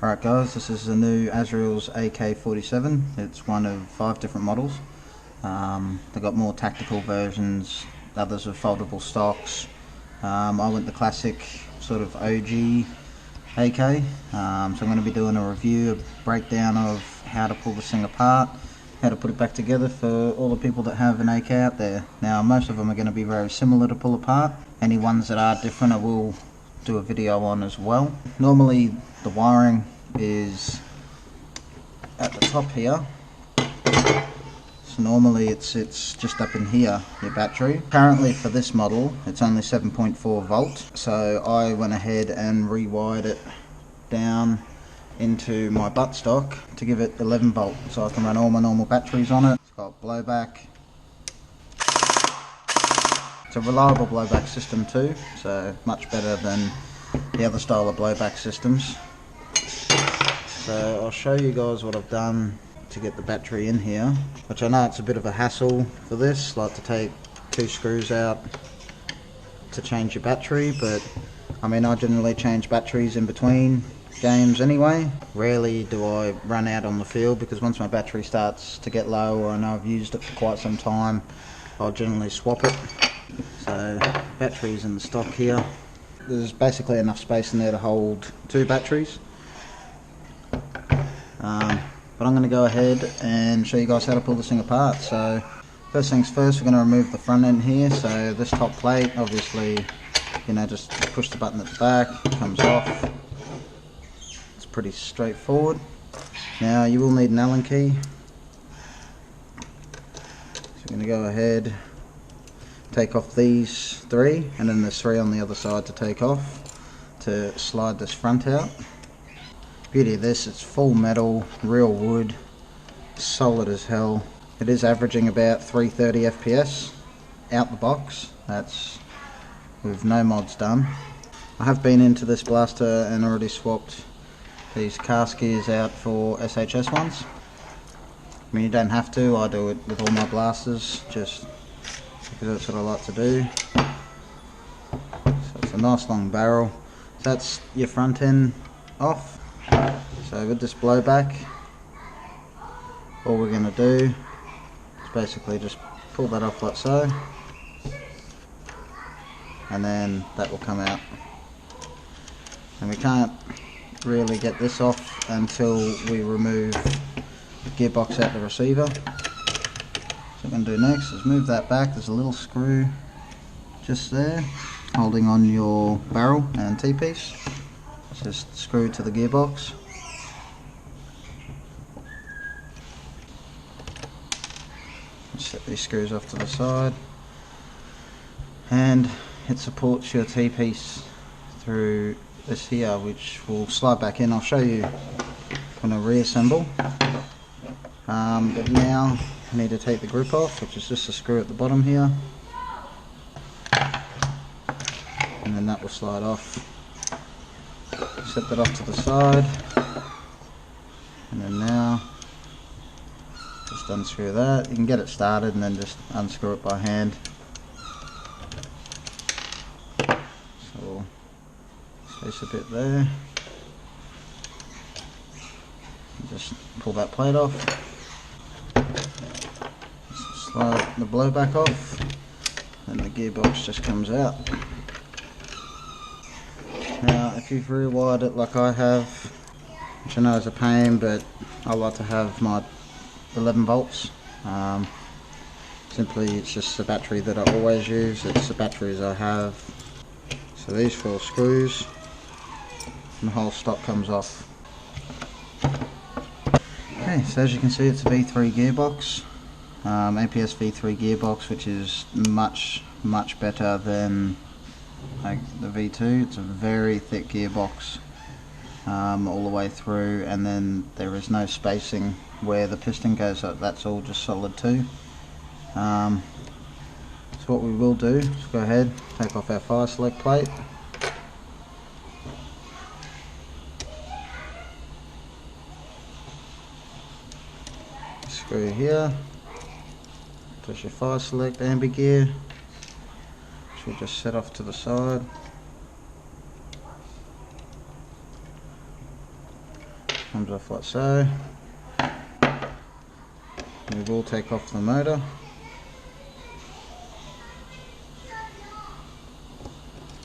Alright guys, this is the new Azrael's AK-47. It's one of 5 different models. They've got more tactical versions, others with foldable stocks. I went the classic sort of OG AK, so I'm going to be doing a review, a breakdown of how to pull this thing apart, how to put it back together for all the people that have an AK out there. Now most of them are going to be very similar to pull apart. Any ones that are different I will do a video on as well. Normally the wiring is at the top here, so normally it sits just up in here, your battery. Currently for this model it's only 7.4 volt, so I went ahead and rewired it down into my buttstock to give it 11 volt, so I can run all my normal batteries on it. It's got blowback. It's a reliable blowback system too, so much better than the other style of blowback systems. So I'll show you guys what I've done to get the battery in here, which I know it's a bit of a hassle for this, like to take 2 screws out to change your battery, but I mean I generally change batteries in between games anyway. Rarely do I run out on the field, because once my battery starts to get low or I know I've used it for quite some time, I'll generally swap it. So batteries in the stock here. There's basically enough space in there to hold 2 batteries. But I'm going to go ahead and show you guys how to pull this thing apart. So first things first, we're going to remove the front end here. So this top plate, obviously, you know, just push the button at the back, it comes off. It's pretty straightforward. Now you will need an Allen key. So we're going to go ahead, take off these 3, and then there's 3 on the other side to take off to slide this front out. Beauty of this, it's full metal, real wood, solid as hell. It is averaging about 330 FPS out the box. That's with no mods done. I have been into this blaster and already swapped these cast gears out for SHS ones. I mean, you don't have to, I do it with all my blasters just because that's what I like to do. So it's a nice long barrel. So that's your front end off. So with this blowback, all we're going to do is basically just pull that off like so, and then that will come out. And we can't really get this off until we remove the gearbox out the receiver. So what I'm going to do next is move that back. There's a little screw just there holding on your barrel and T-piece. Just screw to the gearbox. Set these screws off to the side, and it supports your T-piece through this here, which will slide back in. I'll show you when I reassemble. But now I need to take the grip off, which is just a screw at the bottom here, and then that will slide off. Set that off to the side, and then now just unscrew that. You can get it started and then just unscrew it by hand. So we'll space a bit there, and just pull that plate off, slide the blowback off, and the gearbox just comes out. Now if you've rewired it like I have, which I know is a pain, but I like to have my 11 volts. Simply it's just the battery that I always use, it's the batteries I have. So these 4 screws, and the whole stock comes off. Okay, so as you can see it's a V3 gearbox, APS V3 gearbox, which is much better than like the V2. It's a very thick gearbox all the way through, and then there is no spacing where the piston goes up. That's all just solid too. So what we will do is go ahead, take off our fire select plate, screw here, push your fire select ambi gear, which we'll just set off to the side. comes off like so. We will take off the motor.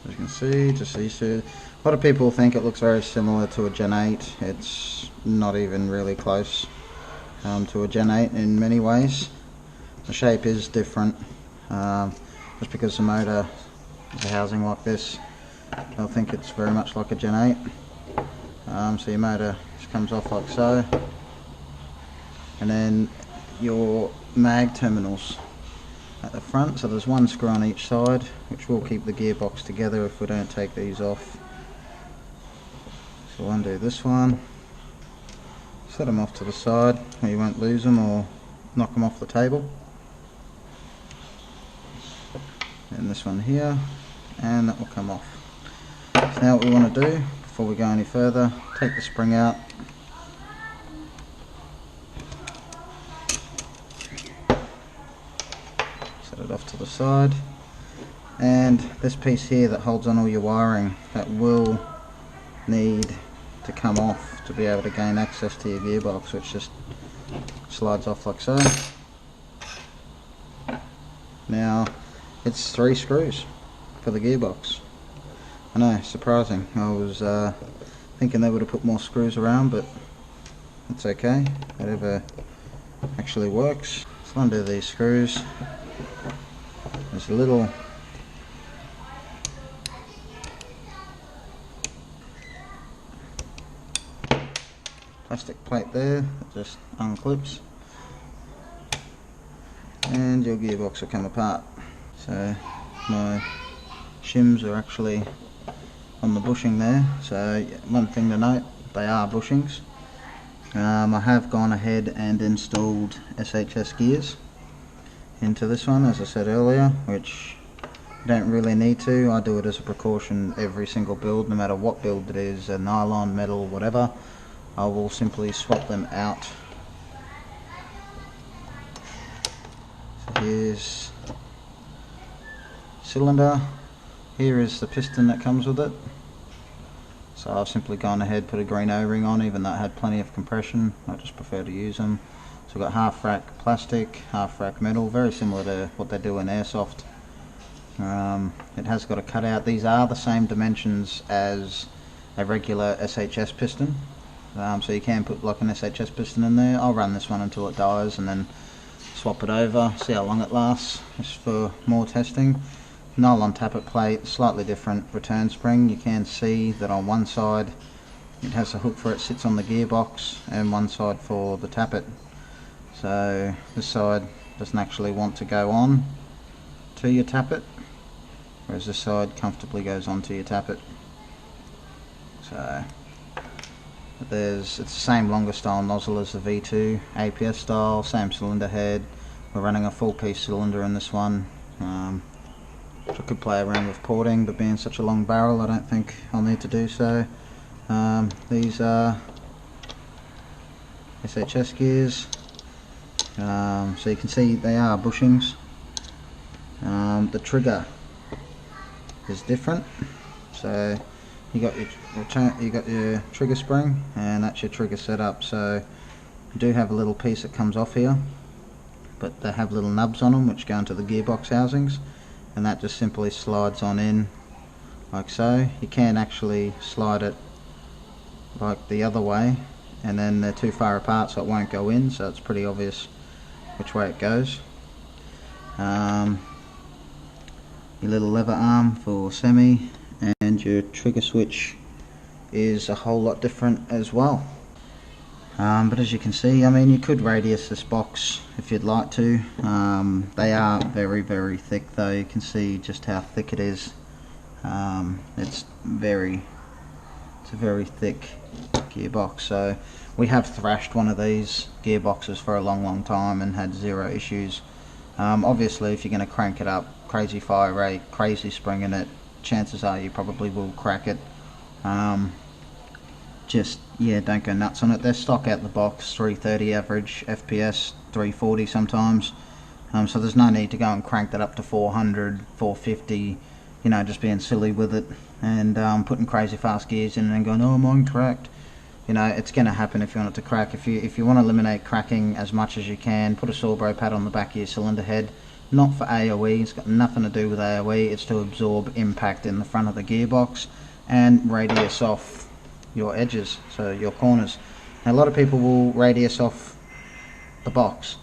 As you can see, just a lot of people think it looks very similar to a Gen 8. It's not even really close to a Gen 8 in many ways. The shape is different, just because the motor is a housing like this. I think it's very much like a Gen 8. So your motor just comes off like so, and then your mag terminals at the front, so there's one screw on each side which will keep the gearbox together if we don't take these off. So we'll undo this one, set them off to the side where you won't lose them or knock them off the table, and this one here, and that will come off. So now what we want to do before we go any further, take the spring out, set it off to the side, and this piece here that holds on all your wiring, that will need to come off to be able to gain access to your gearbox, which just slides off like so. Now it's 3 screws for the gearbox. I know, surprising. I was thinking they would have put more screws around, but it's okay, whatever actually works. So undo these screws. There's a little plastic plate there that just unclips, and your gearbox will come apart. So my shims are actually on the bushing there, so one thing to note, they are bushings. I have gone ahead and installed SHS gears into this one, as I said earlier, which you don't really need to. I do it as a precaution every single build, no matter what build it is, a nylon, metal, whatever. I will simply swap them out. So here's cylinder, here is the piston that comes with it. So I've simply gone ahead, put a green O-ring on, even though it had plenty of compression. I just prefer to use them. So I've got half rack plastic, half rack metal, very similar to what they do in airsoft. It has got a cutout. These are the same dimensions as a regular SHS piston. So you can put like an SHS piston in there. I'll run this one until it dies and then swap it over, see how long it lasts, just for more testing. Nylon tappet plate, slightly different return spring. You can see that on one side it has a hook for it, sits on the gearbox, and one side for the tappet. So this side doesn't actually want to go on to your tappet, whereas this side comfortably goes onto your tappet. So it's the same longer style nozzle as the V2 APS style, same cylinder head. We're running a full piece cylinder in this one. I could play around with porting, but being such a long barrel, I don't think I'll need to do so. These are SHS gears, so you can see they are bushings. The trigger is different, so you got your trigger spring, and that's your trigger setup. So you do have a little piece that comes off here, but they have little nubs on them which go into the gearbox housings, and that just simply slides on in like so. You can actually slide it like the other way, and then they're too far apart so it won't go in, so it's pretty obvious which way it goes. Your little lever arm for semi, and your trigger switch is a whole lot different as well. But as you can see, I mean, you could radius this box if you'd like to. They are very, very thick though. You can see just how thick it is. It's a very thick gearbox. So we have thrashed one of these gearboxes for a long time and had zero issues. Obviously if you're going to crank it up, crazy fire rate, crazy spring in it, chances are you probably will crack it. Just, yeah, don't go nuts on it. They're stock out the box, 330 average FPS, 340 sometimes. So there's no need to go and crank that up to 400, 450, just being silly with it and putting crazy fast gears in and then going, oh, mine cracked. you know, it's going to happen if you want it to crack. If you want to eliminate cracking as much as you can, put a Sawbro pad on the back of your cylinder head. Not for AOE, it's got nothing to do with AOE, it's to absorb impact in the front of the gearbox and radius off your edges, so your corners. Now, a lot of people will radius off the box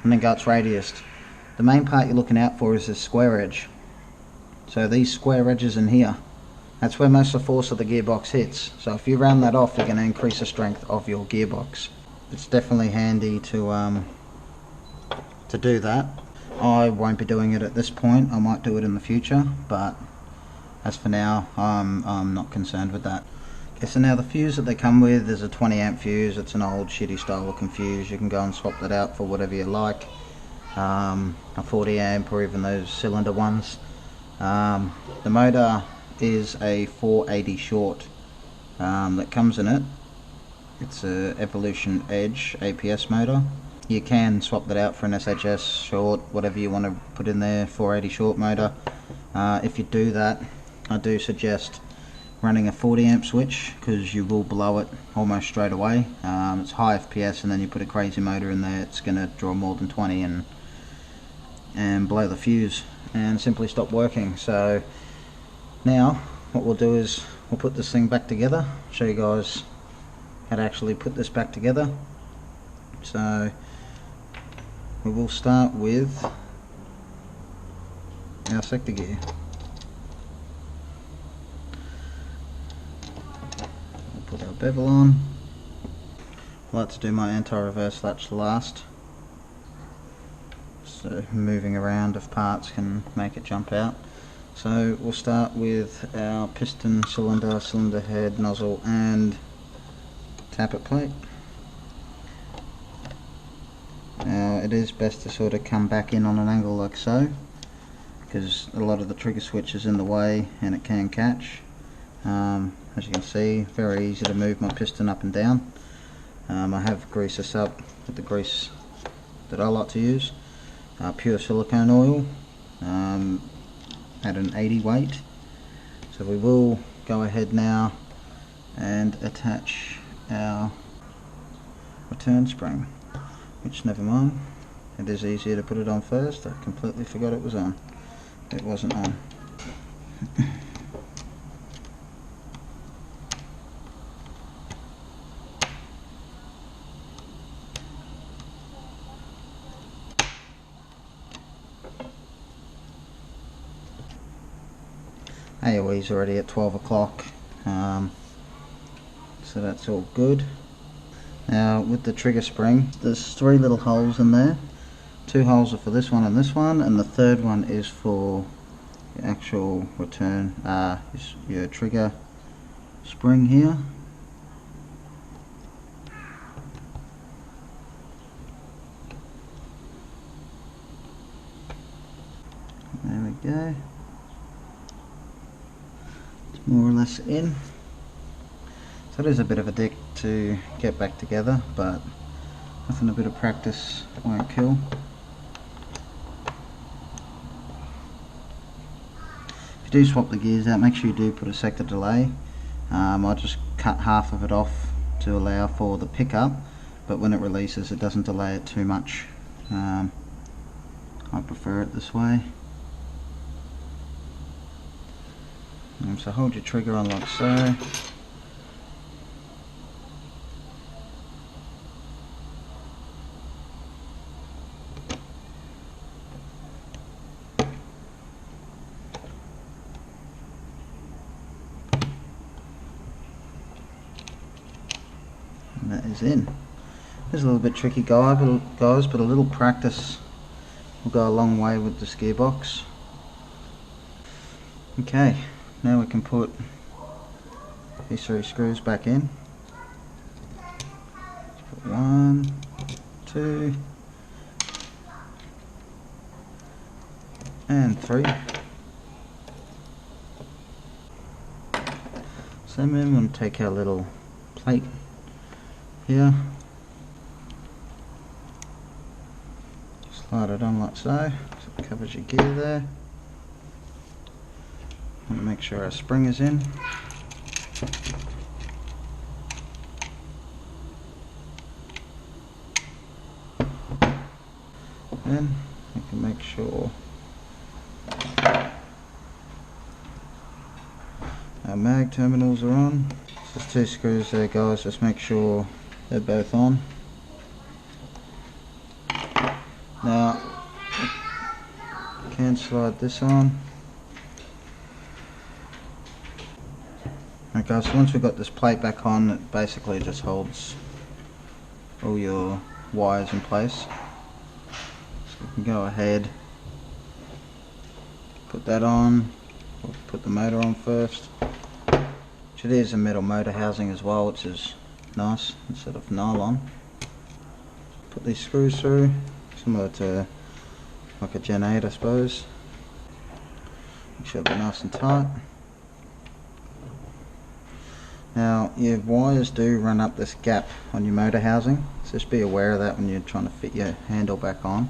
and then go it's radiused. The main part you're looking out for is this square edge. So these square edges in here, that's where most of the force of the gearbox hits. So if you round that off, you're going to increase the strength of your gearbox. It's definitely handy to do that. I won't be doing it at this point. I might do it in the future, but as for now, I'm not concerned with that. Okay, so now the fuse that they come with is a 20 amp fuse. It's an old shitty style looking fuse. You can go and swap that out for whatever you like. A 40 amp or even those cylinder ones. The motor is a 480 short that comes in it. It's a Evolution Edge APS motor. You can swap that out for an SHS short, whatever you want to put in there, 480 short motor. If you do that, I do suggest running a 40 amp switch, because you will blow it almost straight away. It's high FPS, and then you put a crazy motor in there, it's going to draw more than 20 and blow the fuse and simply stop working. So now what we'll do is we'll put this thing back together, show you guys how to actually put this back together. So we will start with our sector gear. We'll put our bevel on. I like to do my anti-reverse latch last, so moving around of parts can make it jump out. So we'll start with our piston, cylinder head, nozzle and tappet plate. Now it is best to sort of come back in on an angle like so, because a lot of the trigger switch is in the way and it can catch. As you can see, very easy to move my piston up and down. I have greased this up with the grease that I like to use. Pure silicone oil at an 80 weight. So we will go ahead now and attach our return spring, which, never mind, it is easier to put it on first. I completely forgot it was on. It wasn't on. AOE's already at 12 o'clock, so that's all good. Now with the trigger spring, there's 3 little holes in there. 2 holes are for this one, and the third one is for the actual return, your trigger spring here. There we go. It's more or less in. So it is a bit of a dick to get back together, but nothing a bit of practice won't kill. If you do swap the gears out, make sure you do put a sector delay. I just cut half of it off to allow for the pickup, but when it releases it doesn't delay it too much. I prefer it this way. So hold your trigger on like so. And that is in. It's a little bit tricky, guys, but a little practice will go a long way with this gearbox. Okay, now we can put these 3 screws back in. Let's put 1, 2, and 3. So then we're going to take our little plate here, slide it on like so, so it covers your gear there. And make sure our spring is in. in, you can make sure our mag terminals are on. There's 2 screws there, guys, just make sure they're both on. Now you can slide this on. Okay, so once we've got this plate back on, it basically just holds all your wires in place. So we can go ahead, put that on. We'll put the motor on first. Which it is a metal motor housing as well, which is nice instead of nylon. Put these screws through, similar to like a Gen 8 I suppose. Make sure they're nice and tight. Now your wires do run up this gap on your motor housing, so just be aware of that when you're trying to fit your handle back on.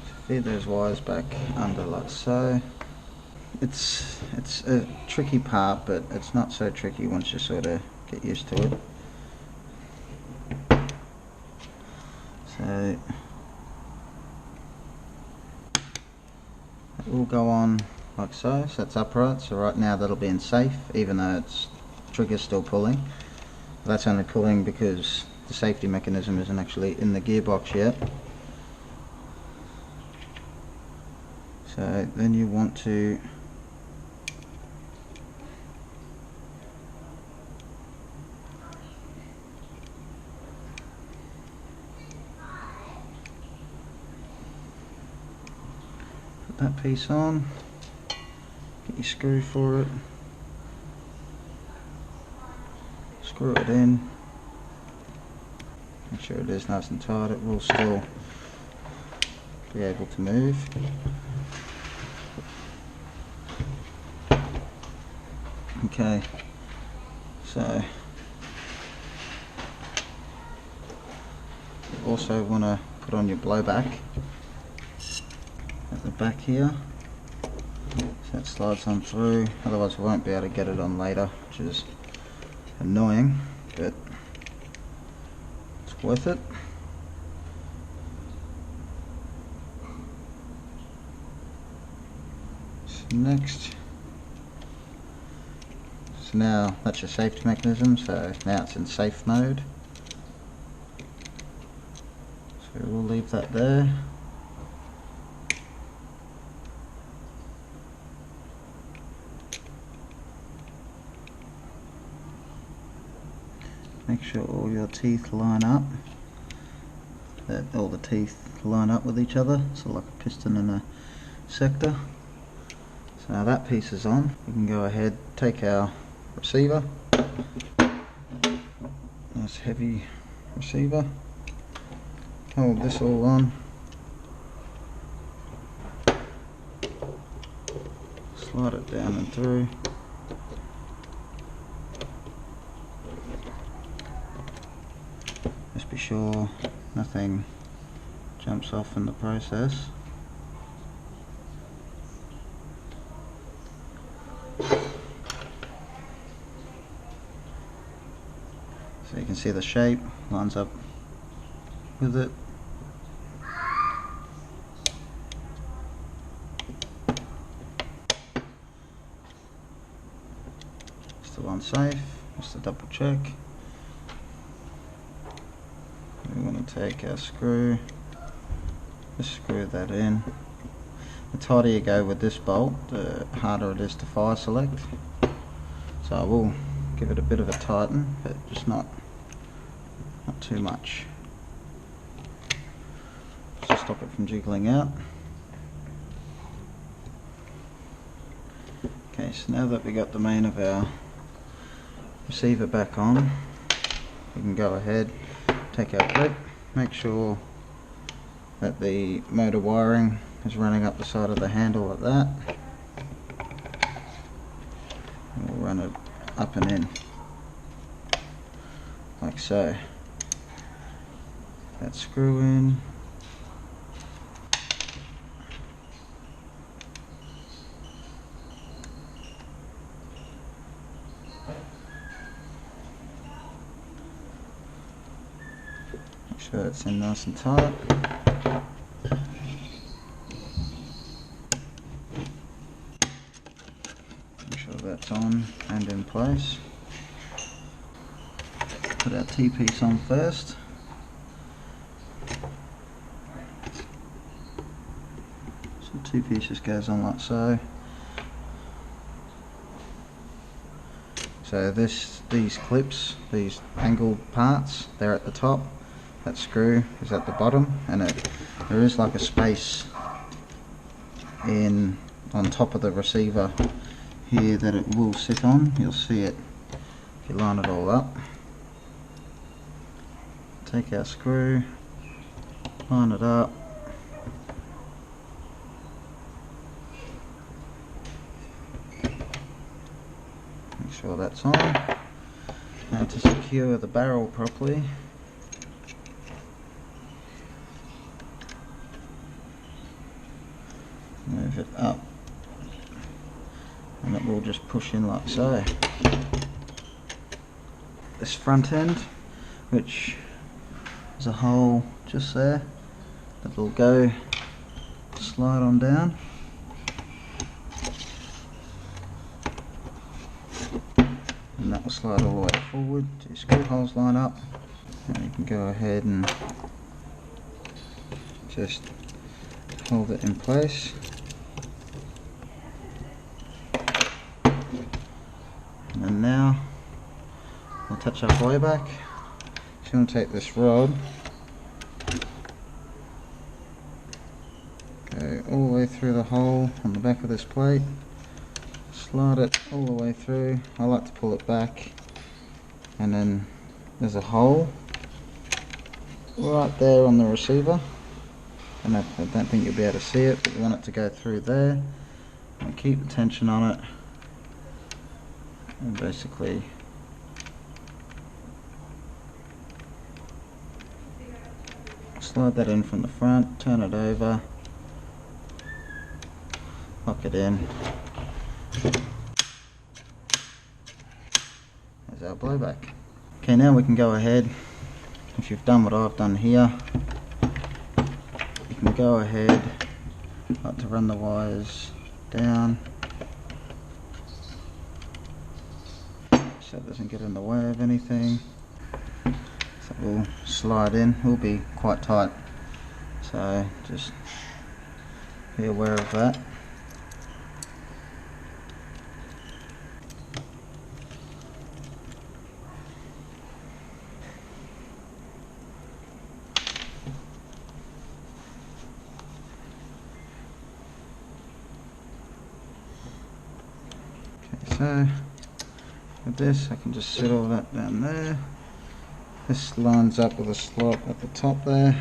So feed those wires back under like so. It's a tricky part, but it's not so tricky once you sort of get used to it. So it will go on like so, so it's upright. So right now that'll be in safe, even though its trigger's still pulling. That's only pulling because the safety mechanism isn't actually in the gearbox yet. So then you want to put that piece on, get your screw for it, screw it in, make sure it is nice and tight. It will still be able to move. Okay, so you also want to put on your blowback at the back here, so that slides on through, otherwise we won't be able to get it on later, which is annoying, but it's worth it. So next, so now that's your safety mechanism, so now it's in safe mode, so we'll leave that there. Make sure all your teeth line up, that all the teeth line up with each other, so like a piston and a sector. So now that piece is on, we can go ahead, take our receiver, nice heavy receiver, hold this all on, slide it down and through. Just be sure nothing jumps off in the process. So you can see the shape lines up with it. Still unsafe, just to double check. We want to take our screw, just screw that in. The tighter you go with this bolt, the harder it is to fire select. So I will give it a bit of a tighten, but just not too much. Just to stop it from jiggling out. Okay, so now that we got the main of our receiver back on, we can go ahead, take our clip, make sure that the motor wiring is running up the side of the handle like that, and we'll run it up and in like so. That screw in, sure it's in nice and tight. Make sure that's on and in place. Put our T-piece on first. So 2-piece just goes on like so. So these clips, these angled parts, they're at the top. That screw is at the bottom, and there is like a space on top of the receiver here that it will sit on. You'll see it if you line it all up. Take our screw, line it up. Make sure that's on. Now to secure the barrel properly, move it up, and it will just push in like so. This front end, which is a hole just there, that will go slide on down. And that will slide all the way forward. Your screw holes line up, and you can go ahead and just hold it in place. And now we'll touch our blowback. So you want to take this rod, go all the way through the hole on the back of this plate, slide it all the way through. I like to pull it back, and then there's a hole right there on the receiver, and I don't think you'll be able to see it, but you want it to go through there, and keep the tension on it, and basically slide that in from the front, turn it over, lock it in. There's our blowback. Okay, now we can go ahead, if you've done what I've done here, you can go ahead, like to run the wires down so it doesn't get in the way of anything. So it will slide in, it will be quite tight, so just be aware of that. Okay, so with this I can just set all that down there. This lines up with a slot at the top there.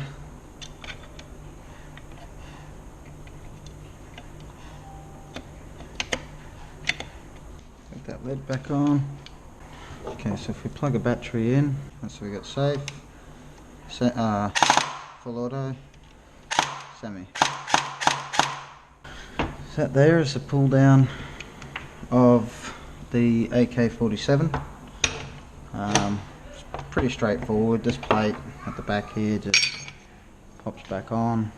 Get that lid back on. Okay, so if we plug a battery in, so we got safe, full auto, semi. So that there is the pull down of the AK-47. Pretty straightforward. This plate at the back here just pops back on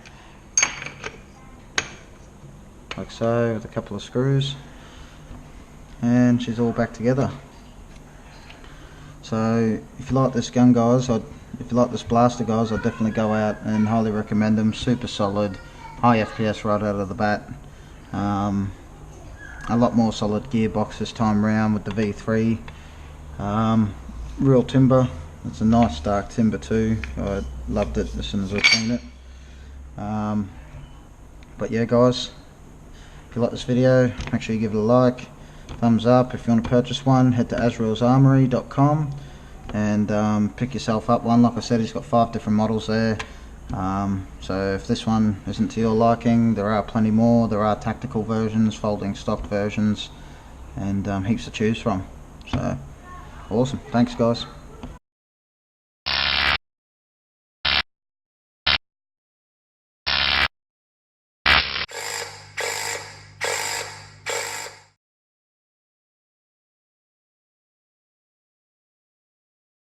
like so with a couple of screws, and she's all back together. So if you like this gun, guys, if you like this blaster, guys, I'd definitely go out and highly recommend them. Super solid, high FPS right out of the bat. A lot more solid gearbox this time round with the V3. Real timber. It's a nice dark timber too. I loved it as soon as I seen it. But yeah, guys, if you like this video, make sure you give it a like, thumbs up. If you want to purchase one, head to azraelsarmory.com and pick yourself up one. Like I said, he's got 5 different models there. So if this one isn't to your liking, there are plenty more. There are tactical versions, folding stock versions, and heaps to choose from. So awesome. Thanks, guys.